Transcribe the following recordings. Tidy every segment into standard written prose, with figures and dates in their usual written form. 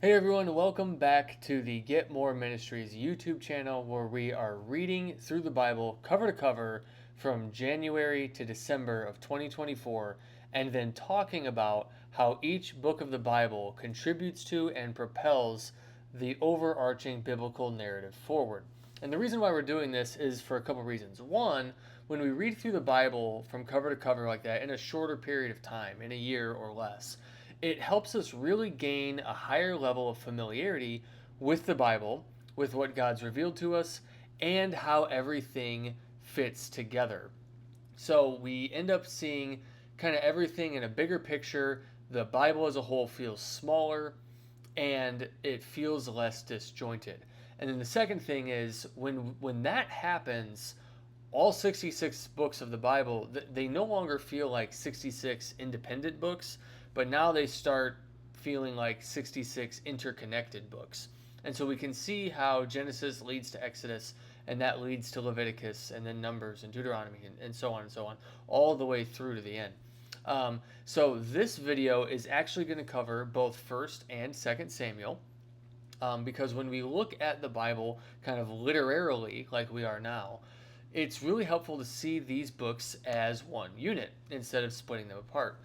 Hey everyone, welcome back to the Get More Ministries YouTube channel where we are reading through the Bible cover to cover from January to December of 2024 and then talking about how each book of the Bible contributes to and propels the overarching biblical narrative forward. And the reason why we're doing this is for a couple reasons. One, when we read through the Bible from cover to cover like that in a shorter period of time, in a year or less, it helps us really gain a higher level of familiarity with the Bible, with what God's revealed to us, and how everything fits together. So we end up seeing kind of everything in a bigger picture. The Bible as a whole feels smaller and it feels less disjointed. And then the second thing is when that happens, all 66 books of the Bible, they no longer feel like 66 independent books, but now they start feeling like 66 interconnected books. And so we can see how Genesis leads to Exodus, and that leads to Leviticus, and then Numbers, and Deuteronomy, and so on and so on, all the way through to the end. So this video is actually going to cover both 1st and 2nd Samuel, because when we look at the Bible kind of literarily, like we are now, it's really helpful to see these books as one unit instead of splitting them apart.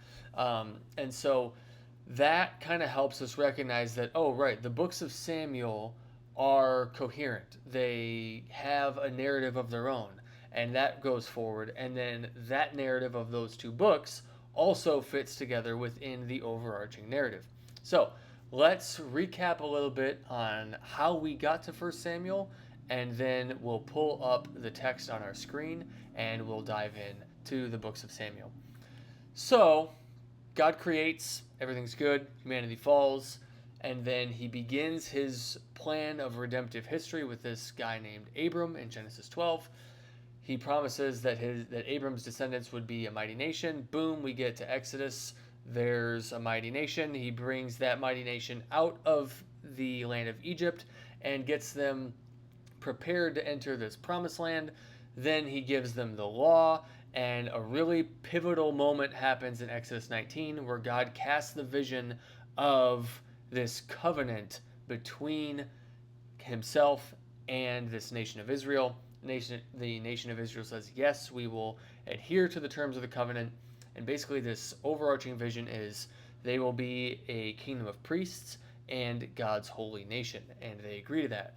And so that kind of helps us recognize that, oh, right, the books of Samuel are coherent. They have a narrative of their own, and that goes forward. And then that narrative of those two books also fits together within the overarching narrative. So let's recap a little bit on how we got to 1 Samuel, and then we'll pull up the text on our screen and we'll dive in to the books of Samuel. So, God creates, everything's good, humanity falls, and then he begins his plan of redemptive history with this guy named Abram in Genesis 12. He promises that Abram's descendants would be a mighty nation. Boom, we get to Exodus. There's a mighty nation. He brings that mighty nation out of the land of Egypt and gets them prepared to enter this promised land. Then he gives them the law, and a really pivotal moment happens in Exodus 19 where God casts the vision of this covenant between himself and this nation of Israel. The nation of Israel says, yes, we will adhere to the terms of the covenant. And basically this overarching vision is they will be a kingdom of priests and God's holy nation. And they agree to that.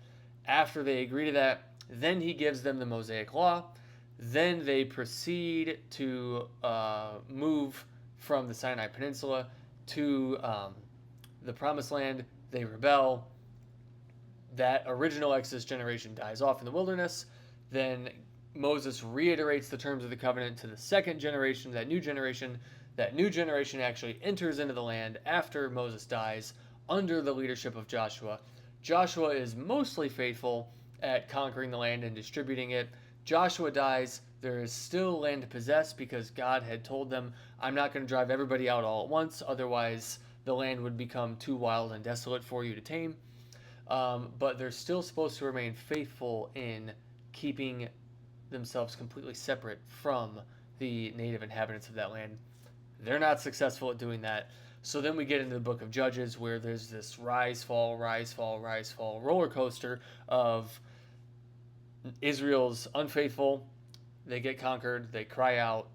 After they agree to that, then he gives them the Mosaic Law. Then they proceed to move from the Sinai Peninsula to the Promised Land. They rebel. That original Exodus generation dies off in the wilderness. Then Moses reiterates the terms of the covenant to the second generation, that new generation. That new generation actually enters into the land after Moses dies under the leadership of Joshua. Joshua is mostly faithful at conquering the land and distributing it. Joshua dies. There is still land to possess because God had told them, I'm not going to drive everybody out all at once, otherwise the land would become too wild and desolate for you to tame. But they're still supposed to remain faithful in keeping themselves completely separate from the native inhabitants of that land. They're not successful at doing that. So then we get into the book of Judges where there's this rise, fall, rise, fall, rise, fall roller coaster of Israel's unfaithful. They get conquered. They cry out.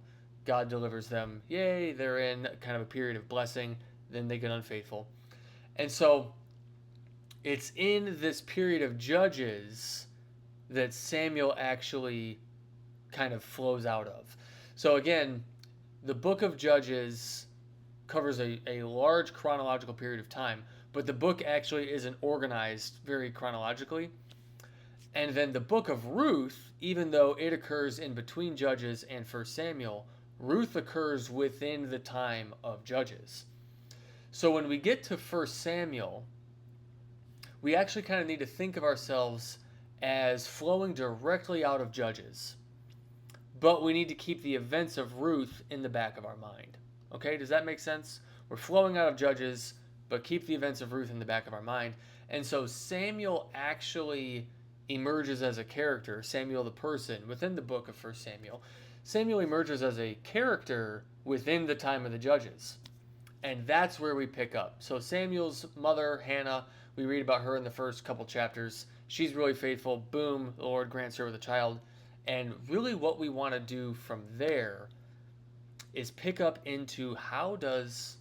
God delivers them. Yay, they're in kind of a period of blessing. Then they get unfaithful. And so it's in this period of Judges that Samuel actually kind of flows out of. So again, the book of Judges covers a large chronological period of time, but the book actually isn't organized very chronologically. And then the book of Ruth, even though it occurs in between Judges and 1 Samuel, Ruth occurs within the time of Judges. So when we get to 1 Samuel, we actually kind of need to think of ourselves as flowing directly out of Judges. But we need to keep the events of Ruth in the back of our mind. Okay, does that make sense? We're flowing out of Judges, but keep the events of Ruth in the back of our mind. And so Samuel actually emerges as a character, Samuel the person, within the book of 1 Samuel. Samuel emerges as a character within the time of the Judges. And that's where we pick up. So Samuel's mother, Hannah, we read about her in the first couple chapters. She's really faithful. Boom, the Lord grants her with a child. And really what we want to do from there is pick up into how does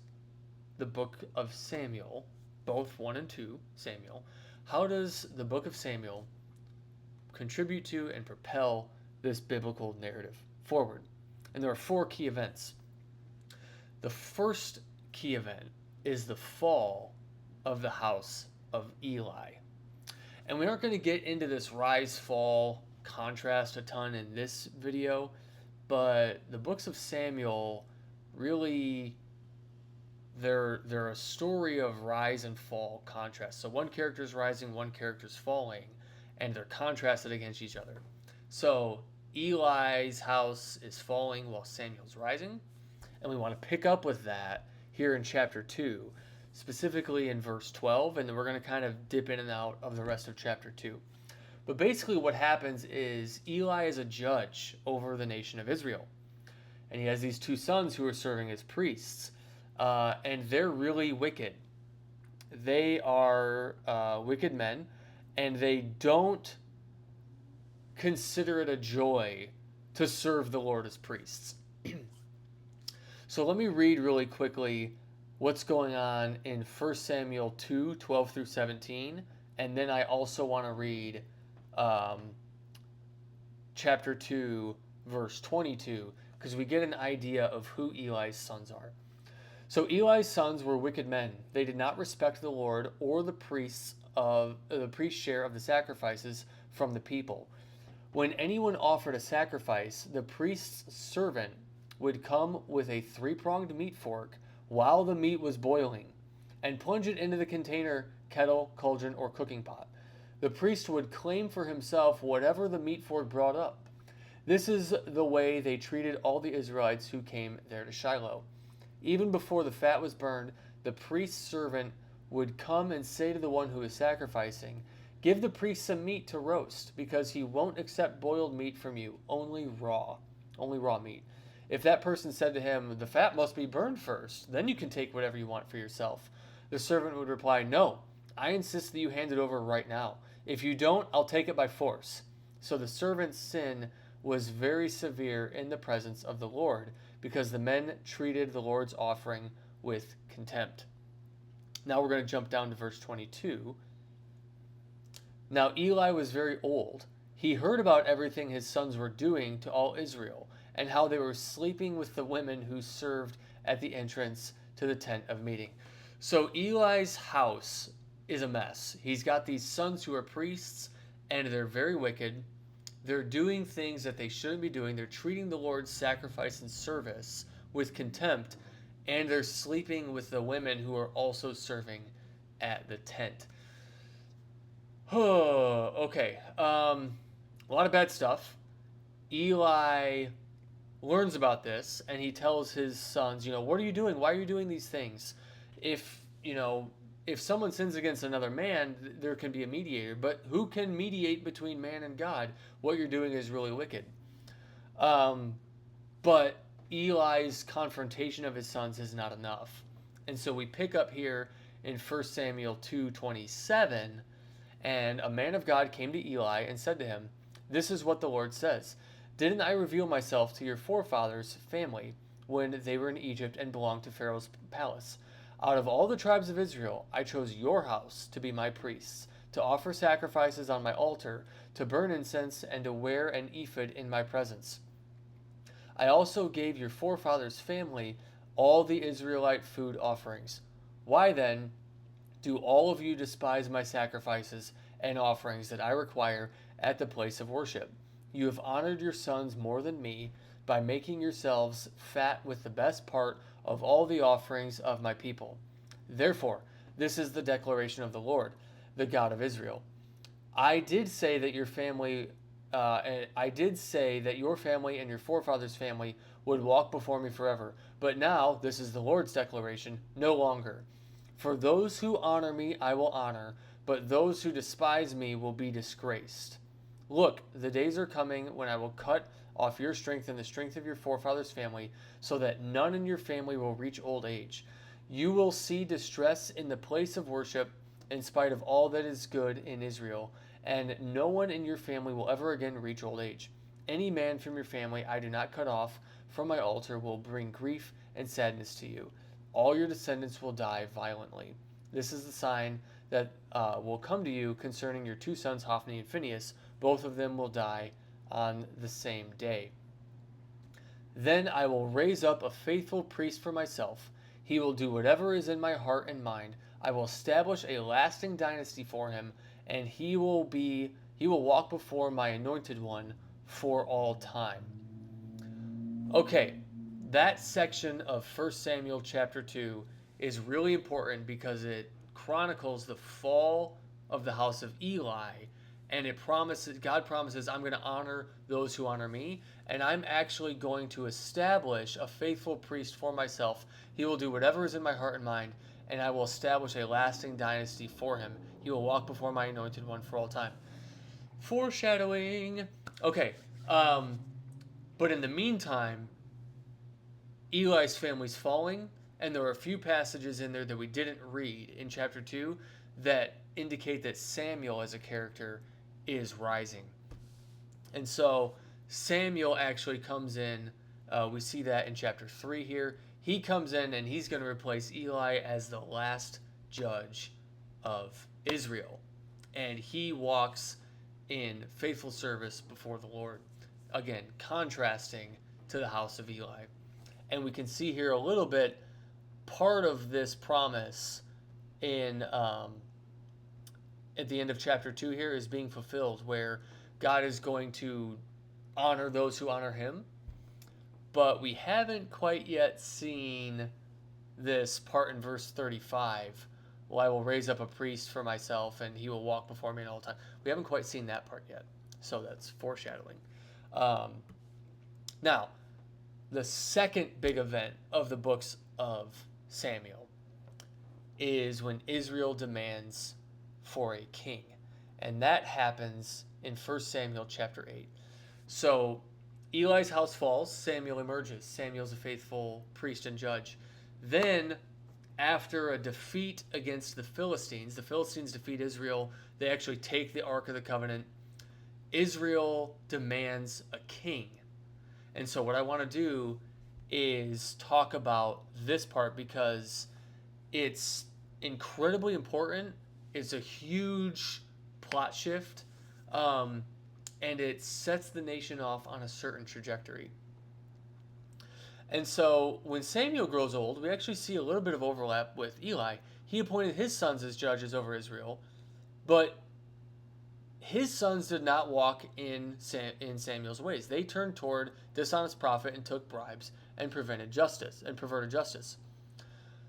the book of Samuel, both 1 and 2 Samuel, how does the book of Samuel contribute to and propel this biblical narrative forward? And there are 4 key events. The first key event is the fall of the house of Eli. And we aren't going to get into this rise-fall contrast a ton in this video, but the books of Samuel really, they're a story of rise and fall contrast. So one character is rising, one character is falling, and they're contrasted against each other. So Eli's house is falling while Samuel's rising, and we want to pick up with that here in chapter 2, specifically in verse 12, and then we're going to kind of dip in and out of the rest of chapter 2. But basically what happens is Eli is a judge over the nation of Israel, and he has these 2 sons who are serving as priests, and they're really wicked. They are wicked men, and they don't consider it a joy to serve the Lord as priests. So let me read really quickly what's going on in 1 Samuel 2, 12 through 17. And then I also want to read chapter 2, verse 22, because we get an idea of who Eli's sons are. So Eli's sons were wicked men. They did not respect the Lord or the priest's share of the sacrifices from the people. When anyone offered a sacrifice, the priest's servant would come with a 3-pronged meat fork while the meat was boiling and plunge it into the container, kettle, cauldron, or cooking pot. The priest would claim for himself whatever the meat fork brought up. This is the way they treated all the Israelites who came there to Shiloh. Even before the fat was burned, the priest's servant would come and say to the one who is sacrificing, "Give the priest some meat to roast, because he won't accept boiled meat from you, only raw meat." If that person said to him, "The fat must be burned first, then you can take whatever you want for yourself," the servant would reply, "No, I insist that you hand it over right now. If you don't, I'll take it by force." So the servant's sin was very severe in the presence of the Lord, because the men treated the Lord's offering with contempt. Now we're going to jump down to verse 22. Now Eli was very old. He heard about everything his sons were doing to all Israel, and how they were sleeping with the women who served at the entrance to the tent of meeting. So Eli's house is a mess. He's got these sons who are priests, and they're very wicked. They're doing things that they shouldn't be doing. They're treating the Lord's sacrifice and service with contempt, and they're sleeping with the women who are also serving at the tent. Okay. A lot of bad stuff. Eli learns about this, and he tells his sons, "What are you doing? Why are you doing these things? If someone sins against another man, there can be a mediator, but who can mediate between man and God? What you're doing is really wicked." But Eli's confrontation of his sons is not enough. And so we pick up here in 1 Samuel 2:27, and a man of God came to Eli and said to him, "This is what the Lord says. Didn't I reveal myself to your forefathers' family when they were in Egypt and belonged to Pharaoh's palace? Out of all the tribes of Israel, I chose your house to be my priests, to offer sacrifices on my altar, to burn incense, and to wear an ephod in my presence. I also gave your forefathers' family all the Israelite food offerings. Why then do all of you despise my sacrifices and offerings that I require at the place of worship? You have honored your sons more than me by making yourselves fat with the best part of all the offerings of my people. Therefore, this is the declaration of the Lord, the God of Israel. I did say that your family and your forefathers' family would walk before me forever. But now, this is the Lord's declaration, no longer. For those who honor me, I will honor, but those who despise me will be disgraced. Look, the days are coming when I will cut off your strength and the strength of your forefathers' family, so that none in your family will reach old age. You will see distress in the place of worship in spite of all that is good in Israel, and no one in your family will ever again reach old age. Any man from your family I do not cut off from my altar will bring grief and sadness to you. All your descendants will die violently. This is the sign that will come to you concerning your two sons, Hophni and Phinehas. Both of them will die on the same day. Then I will raise up a faithful priest for myself. He will do whatever is in my heart and mind. I will establish a lasting dynasty for him, and he will walk before my anointed one for all time. Okay, that section of 1 Samuel chapter 2 is really important because it chronicles the fall of the house of Eli, and God promises, I'm going to honor those who honor me, and I'm actually going to establish a faithful priest for myself. He will do whatever is in my heart and mind, and I will establish a lasting dynasty for him. He will walk before my anointed one for all time. Foreshadowing. Okay, but in the meantime, Eli's family's falling, and there are a few passages in there that we didn't read in chapter 2 that indicate that Samuel as a character is rising. And so Samuel actually comes in. We see that in chapter 3 here. He comes in and he's going to replace Eli as the last judge of Israel. And he walks in faithful service before the Lord. Again, contrasting to the house of Eli. And we can see here a little bit part of this promise in at the end of chapter 2 here is being fulfilled, where God is going to honor those who honor him. But we haven't quite yet seen this part in verse 35. Well, I will raise up a priest for myself, and he will walk before me in all time. We haven't quite seen that part yet. So that's foreshadowing. Now, the second big event of the books of Samuel is when Israel demands for a king. And that happens in 1 Samuel chapter 8. So Eli's house falls, Samuel emerges. Samuel's a faithful priest and judge. Then, after a defeat against the Philistines defeat Israel. They actually take the Ark of the Covenant. Israel demands a king. And so what I want to do is talk about this part because it's incredibly important. It's a huge plot shift, and it sets the nation off on a certain trajectory. And so when Samuel grows old, we actually see a little bit of overlap with Eli. He appointed his sons as judges over Israel, but his sons did not walk in Samuel's ways. They turned toward dishonest profit and took bribes and perverted justice.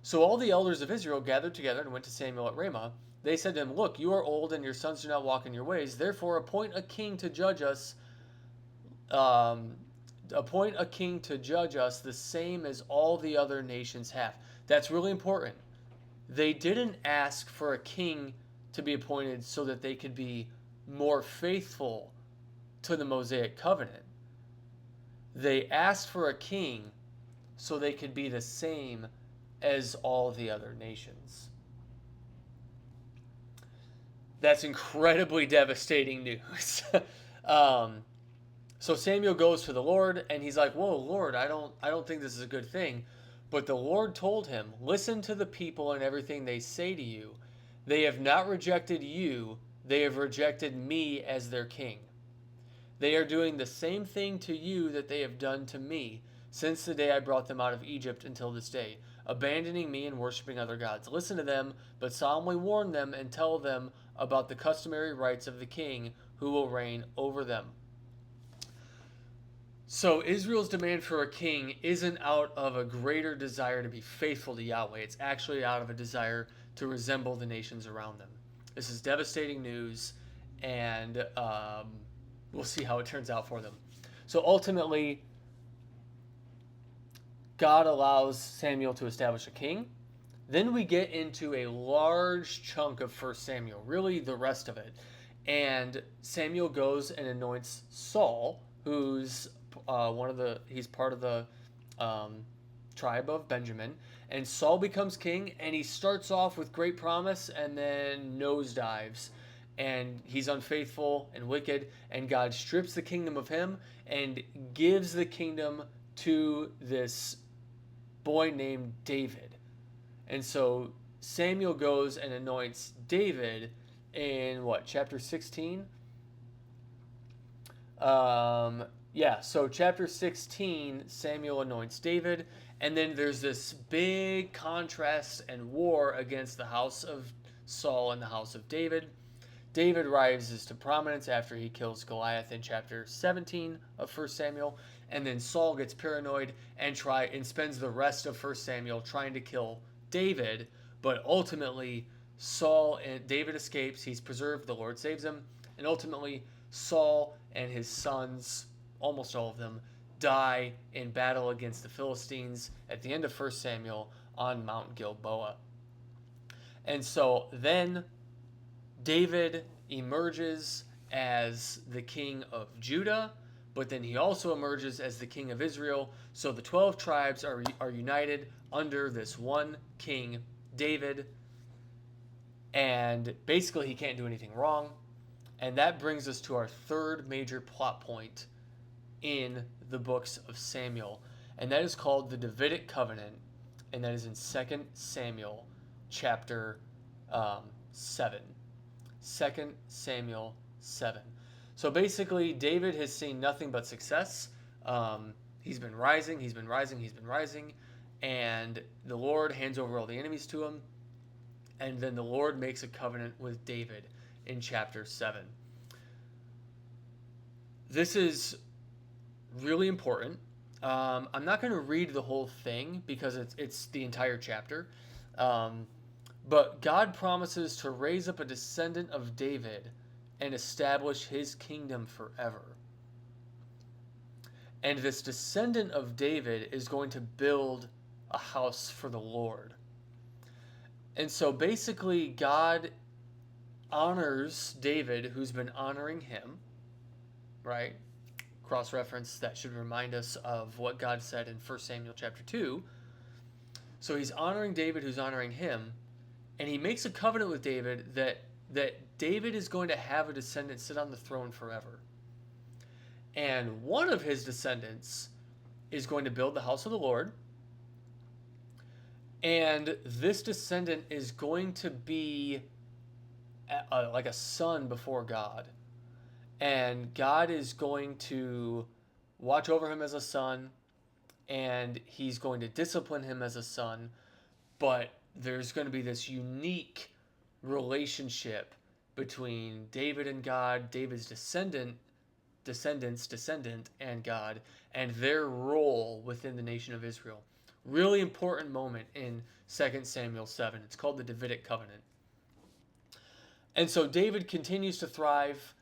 So all the elders of Israel gathered together and went to Samuel at Ramah. They said to him, "Look, you are old and your sons do not walk in your ways. Therefore appoint a king to judge us. Appoint a king to judge us the same as all the other nations have." That's really important. They didn't ask for a king to be appointed so that they could be more faithful to the Mosaic covenant. They asked for a king so they could be the same as all the other nations. That's incredibly devastating news. So Samuel goes to the Lord and he's like, "Whoa, Lord, I don't think this is a good thing." But the Lord told him, "Listen to the people and everything they say to you. They have not rejected you, they have rejected me as their king. They are doing the same thing to you that they have done to me since the day I brought them out of Egypt until this day, abandoning me and worshiping other gods. Listen to them, but solemnly warn them and tell them about the customary rights of the king who will reign over them." So Israel's demand for a king isn't out of a greater desire to be faithful to Yahweh. It's actually out of a desire to resemble the nations around them. This is devastating news, and we'll see how it turns out for them. So ultimately, God allows Samuel to establish a king. Then we get into a large chunk of 1 Samuel, really the rest of it. And Samuel goes and anoints Saul, who's he's part of the tribe of Benjamin, And Saul becomes king, and he starts off with great promise and then nosedives. And he's unfaithful and wicked, and God strips the kingdom of him and gives the kingdom to this boy named David. And so Samuel goes and anoints David in what, chapter 16? So chapter 16, Samuel anoints David, and then there's this big contrast and war against the house of Saul and the house of David. David rises to prominence after he kills Goliath in chapter 17 of 1 Samuel, and then Saul gets paranoid and spends the rest of 1 Samuel trying to kill David, but ultimately David escapes, he's preserved, the Lord saves him, and ultimately Saul and his sons, almost all of them, die in battle against the Philistines at the end of 1 Samuel on Mount Gilboa. And so then David emerges as the king of Judah, but then he also emerges as the king of Israel. So the 12 tribes are united under this one king, David, and basically he can't do anything wrong. And that brings us to our third major plot point in the books of Samuel, and that is called the Davidic Covenant, and that is in 2 Samuel chapter 7. 2 Samuel 7. So basically, David has seen nothing but success. He's been rising, and the Lord hands over all the enemies to him, and then the Lord makes a covenant with David in chapter 7. This is really important. I'm not going to read the whole thing because it's the entire chapter. But God promises to raise up a descendant of David and establish his kingdom forever. And this descendant of David is going to build a house for the Lord. And so basically, God honors David, who's been honoring him, right? Cross-reference that should remind us of what God said in 1 Samuel chapter 2. So he's honoring David, who's honoring him, and he makes a covenant with David that David is going to have a descendant sit on the throne forever. And one of his descendants is going to build the house of the Lord, and this descendant is going to be like a son before God. And God is going to watch over him as a son, and he's going to discipline him as a son, but there's going to be this unique relationship between David and God, David's descendant, and God, and their role within the nation of Israel. Really important moment in 2 Samuel 7. It's called the Davidic Covenant. And so David continues to thrive.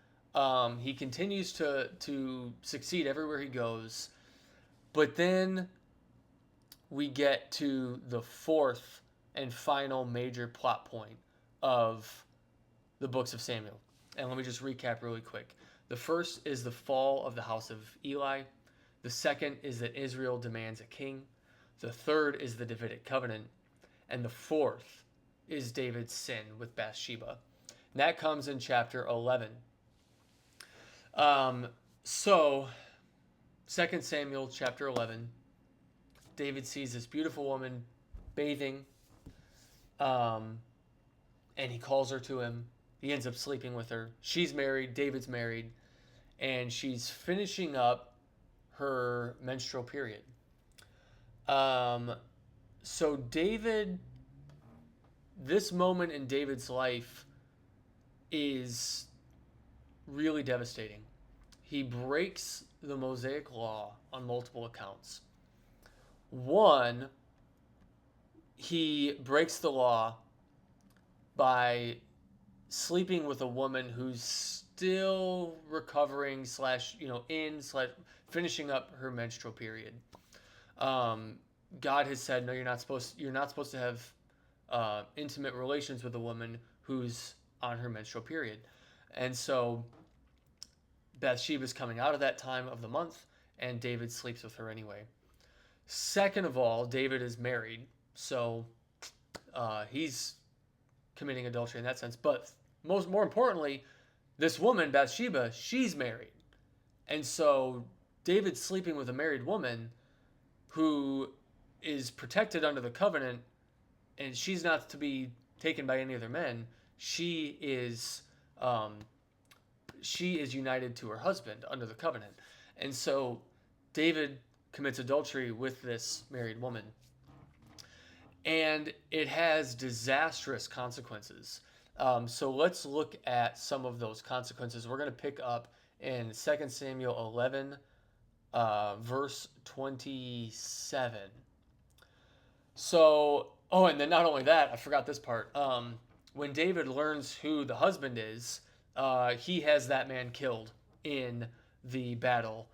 He continues to succeed everywhere he goes. But then we get to the fourth and final major plot point of the books of Samuel. And let me just recap really quick. The first is the fall of the house of Eli. The second is that Israel demands a king. The third is the Davidic Covenant. And the fourth is David's sin with Bathsheba. And that comes in chapter 11. So 2 Samuel chapter 11, David sees this beautiful woman bathing, and he calls her to him. He ends up sleeping with her. She's married, David's married, and she's finishing up her menstrual period. So David, this moment in David's life is really devastating. He breaks the Mosaic law on multiple accounts. One, he breaks the law by sleeping with a woman who's still recovering finishing up her menstrual period. God has said, no, you're not supposed to have intimate relations with a woman who's on her menstrual period. And so Bathsheba's coming out of that time of the month, and David sleeps with her anyway. Second of all, David is married, So he's committing adultery in that sense. But more importantly, this woman, Bathsheba, she's married. And so David's sleeping with a married woman who is protected under the covenant, and she's not to be taken by any other men. She is um, she is united to her husband under the covenant. And so David commits adultery with this married woman. And it has disastrous consequences. So let's look at some of those consequences. We're going to pick up in 2 Samuel 11, verse 27. So, oh, and then not only that, I forgot this part. When David learns who the husband is, he has that man killed in the battle.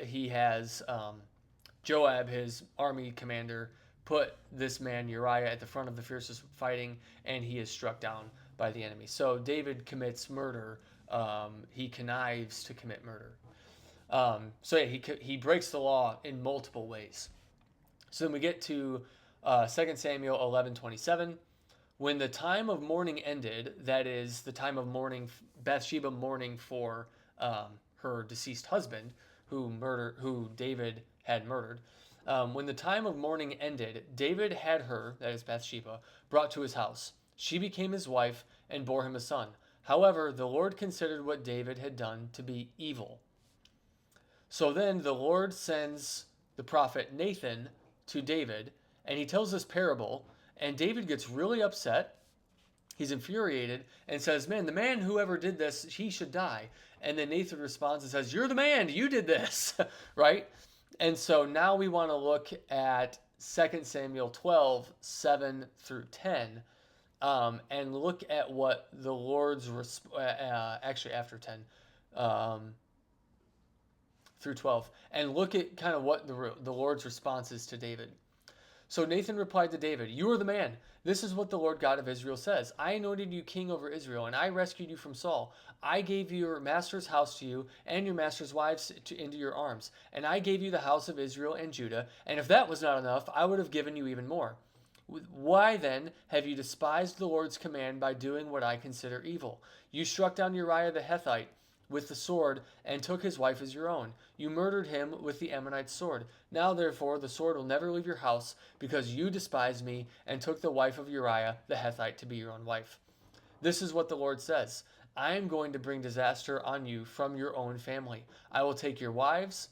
He has Joab, his army commander, put this man Uriah at the front of the fiercest fighting, and he is struck down by the enemy. So David commits murder. He connives to commit murder. So yeah, he breaks the law in multiple ways. So then we get to 2 Samuel 11:27. When the time of mourning ended, that is the time of mourning, Bathsheba mourning for her deceased husband, who David had murdered. When the time of mourning ended, David had her, that is Bathsheba, brought to his house. She became his wife and bore him a son. However, the Lord considered what David had done to be evil. So then the Lord sends the prophet Nathan to David, and he tells this parable, and David gets really upset. He's infuriated and says, man, the man whoever did this, he should die. And then Nathan responds and says, you're the man, you did this, right? And so now we want to look at 2 Samuel 12, 7 through 10, and look at what the Lord's, actually after 10, through 12, and look at kind of what the Lord's response is to David. So Nathan replied to David, you are the man. This is what the Lord God of Israel says. I anointed you king over Israel, and I rescued you from Saul. I gave your master's house to you, and your master's wives into your arms. And I gave you the house of Israel and Judah, and if that was not enough, I would have given you even more. Why then have you despised the Lord's command by doing what I consider evil? You struck down Uriah the Hittite with the sword, and took his wife as your own. You murdered him with the Ammonite sword. Now therefore the sword will never leave your house, because you despised me, and took the wife of Uriah the Hittite to be your own wife. This is what the Lord says. I am going to bring disaster on you from your own family. I will take your wives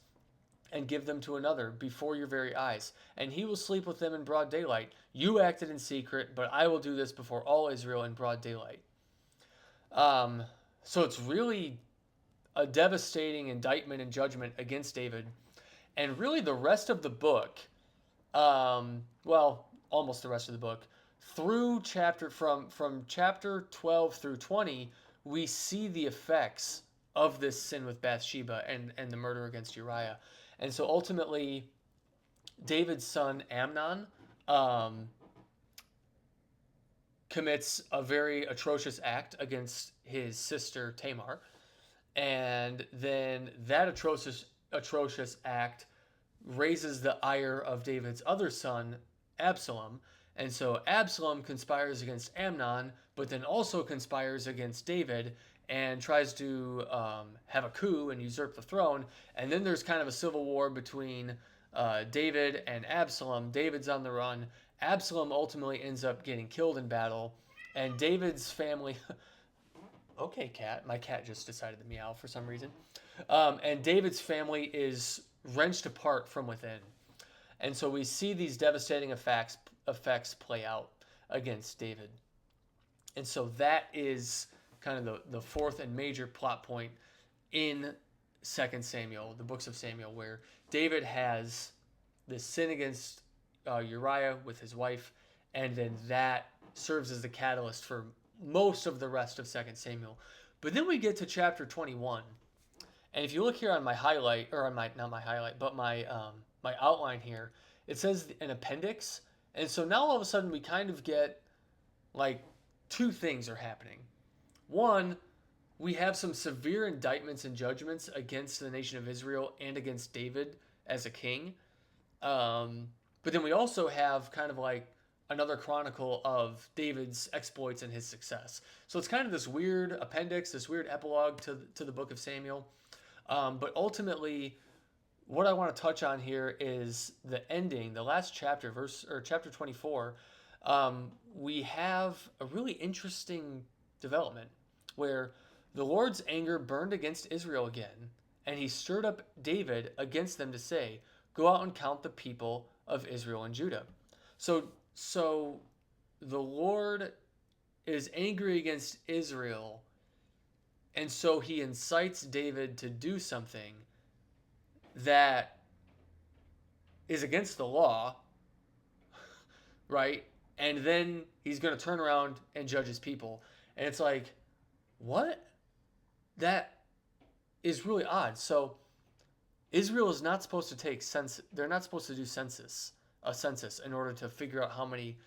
and give them to another before your very eyes, and he will sleep with them in broad daylight. You acted in secret, but I will do this before all Israel in broad daylight. So it's really a devastating indictment and judgment against David. And really the rest of the book, well, almost the rest of the book, through from chapter 12 through 20, we see the effects of this sin with Bathsheba and the murder against Uriah. And so ultimately, David's son Amnon commits a very atrocious act against his sister Tamar. And then that atrocious act raises the ire of David's other son, Absalom. And so Absalom conspires against Amnon, but then also conspires against David and tries to have a coup and usurp the throne. And then there's kind of a civil war between David and Absalom. David's on the run. Absalom ultimately ends up getting killed in battle. And David's family... Okay, cat. My cat just decided to meow for some reason. And David's family is wrenched apart from within. And so we see these devastating effects play out against David. And so that is kind of the fourth and major plot point in 2 Samuel, the books of Samuel, where David has this sin against Uriah with his wife, and then that serves as the catalyst for most of the rest of 2 Samuel. But then we get to chapter 21. And if you look here on my highlight, or on my, not my highlight, but my outline here, it says an appendix. And so now all of a sudden we kind of get like two things are happening. One, we have some severe indictments and judgments against the nation of Israel and against David as a king. But then we also have kind of like another chronicle of David's exploits and his success. So it's kind of this weird appendix, this weird epilogue to the book of Samuel. But ultimately, what I want to touch on here is the ending, the last chapter, chapter 24. We have a really interesting development where the Lord's anger burned against Israel again, and he stirred up David against them to say, "Go out and count the people of Israel and Judah." So the Lord is angry against Israel, and so he incites David to do something that is against the law, right? And then he's going to turn around and judge his people. And it's like, what? That is really odd. So Israel is not supposed to take census. They're not supposed to do a census in order to figure out how many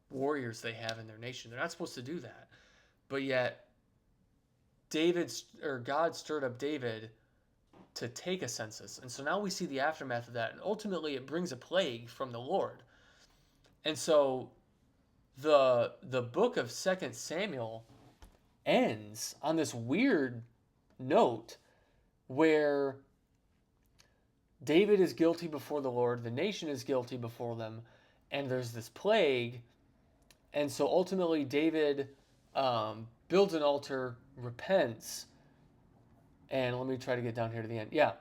warriors they have in their nation. They're not supposed to do that. But yet, God stirred up David to take a census. And so now we see the aftermath of that. And ultimately, it brings a plague from the Lord. And so the book of 2 Samuel ends on this weird note where David is guilty before the Lord, the nation is guilty before them, and there's this plague. And so ultimately, David builds an altar, repents, and let me try to get down here to the end. Yeah.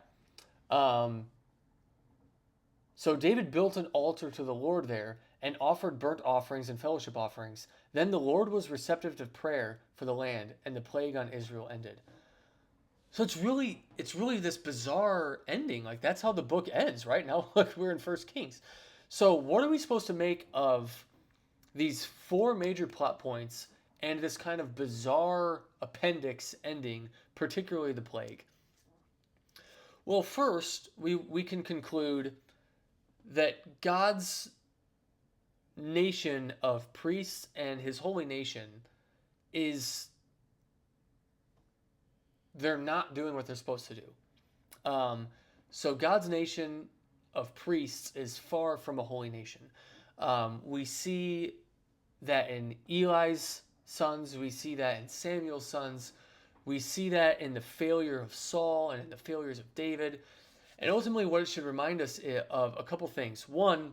So David built an altar to the Lord there and offered burnt offerings and fellowship offerings. Then the Lord was receptive to prayer for the land, and the plague on Israel ended. So it's really this bizarre ending. Like that's how the book ends, right? Now look, we're in 1 Kings. So what are we supposed to make of these four major plot points and this kind of bizarre appendix ending, particularly the plague? Well, first, we can conclude that God's nation of priests and his holy nation they're not doing what they're supposed to do. So God's nation of priests is far from a holy nation. We see that in Eli's sons, we see that in Samuel's sons, we see that in the failure of Saul and in the failures of David. And ultimately, what it should remind us of a couple things. One,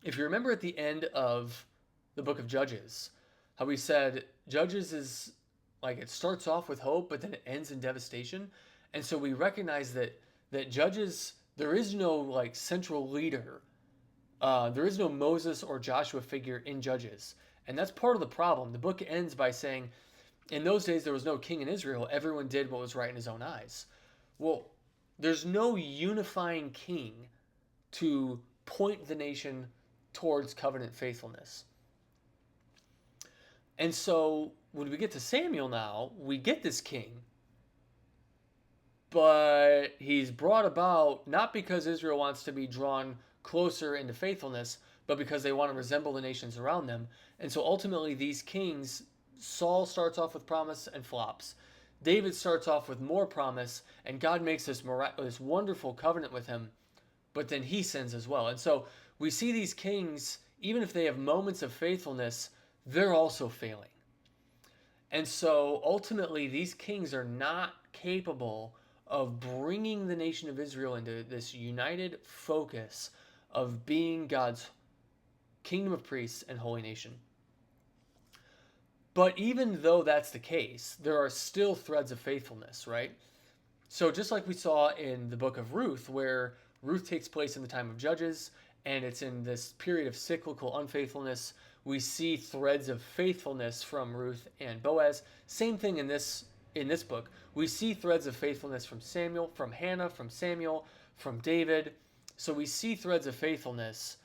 if you remember at the end of the book of Judges, how we said Judges is like it starts off with hope, but then it ends in devastation. And so we recognize that Judges, there is no like central leader. There is no Moses or Joshua figure in Judges. And that's part of the problem. The book ends by saying, in those days there was no king in Israel. Everyone did what was right in his own eyes. Well, there's no unifying king to point the nation towards covenant faithfulness. And so when we get to Samuel now, we get this king. But he's brought about not because Israel wants to be drawn closer into faithfulness, but because they want to resemble the nations around them. And so ultimately these kings, Saul starts off with promise and flops. David starts off with more promise, and God makes this wonderful covenant with him, but then he sins as well. And so we see these kings, even if they have moments of faithfulness, they're also failing. And so ultimately, these kings are not capable of bringing the nation of Israel into this united focus of being God's kingdom of priests and holy nation. But even though that's the case, there are still threads of faithfulness, right? So just like we saw in the book of Ruth, where Ruth takes place in the time of Judges, and it's in this period of cyclical unfaithfulness, we see threads of faithfulness from Ruth and Boaz. Same thing in this book. We see threads of faithfulness from Samuel, from Hannah, from Samuel, from David. So we see threads of faithfulness,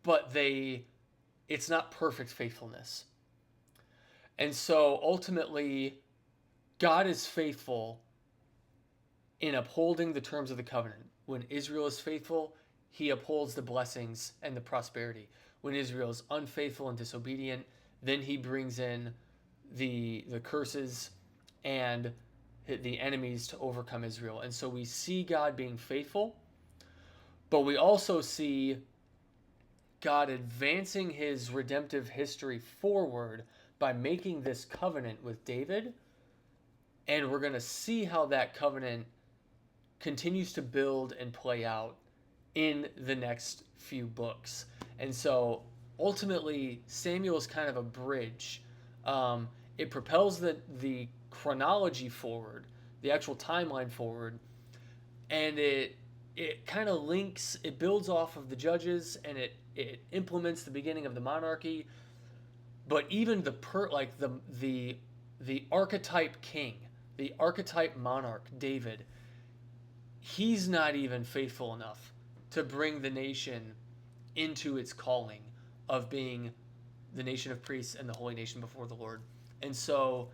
but it's not perfect faithfulness. And so ultimately, God is faithful in upholding the terms of the covenant. When Israel is faithful, he upholds the blessings and the prosperity. When Israel is unfaithful and disobedient, then he brings in the curses and the enemies to overcome Israel. And so we see God being faithful, But we also see God advancing his redemptive history forward by making this covenant with David. And we're going to see how that covenant continues to build and play out in the next few books. And so ultimately, Samuel is kind of a bridge. It propels the chronology forward, the actual timeline forward, and it kind of links, it builds off of the Judges, and it implements the beginning of the monarchy. But even the archetype king, the archetype monarch, David, he's not even faithful enough to bring the nation into its calling of being the nation of priests and the holy nation before the Lord. And so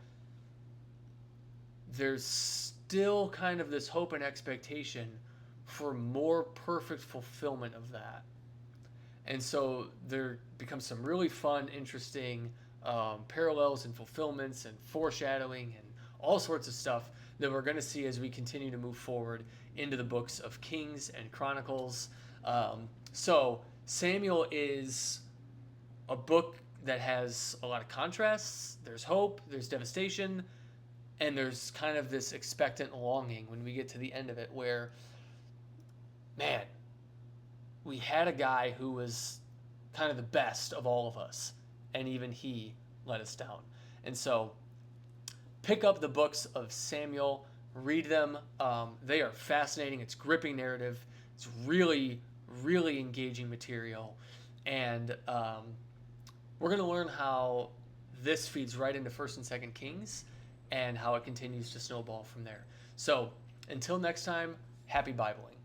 there's still kind of this hope and expectation for more perfect fulfillment of that. And so there becomes some really fun, interesting parallels and fulfillments and foreshadowing and all sorts of stuff that we're going to see as we continue to move forward into the books of Kings and Chronicles. So Samuel is a book that has a lot of contrasts. There's hope, there's devastation, and there's kind of this expectant longing when we get to the end of it where, man, we had a guy who was kind of the best of all of us, and even he let us down. And so pick up the books of Samuel, read them. They are fascinating. It's gripping narrative. It's really, really engaging material. And we're going to learn how this feeds right into 1st and 2nd Kings and how it continues to snowball from there. So until next time, happy Bibling.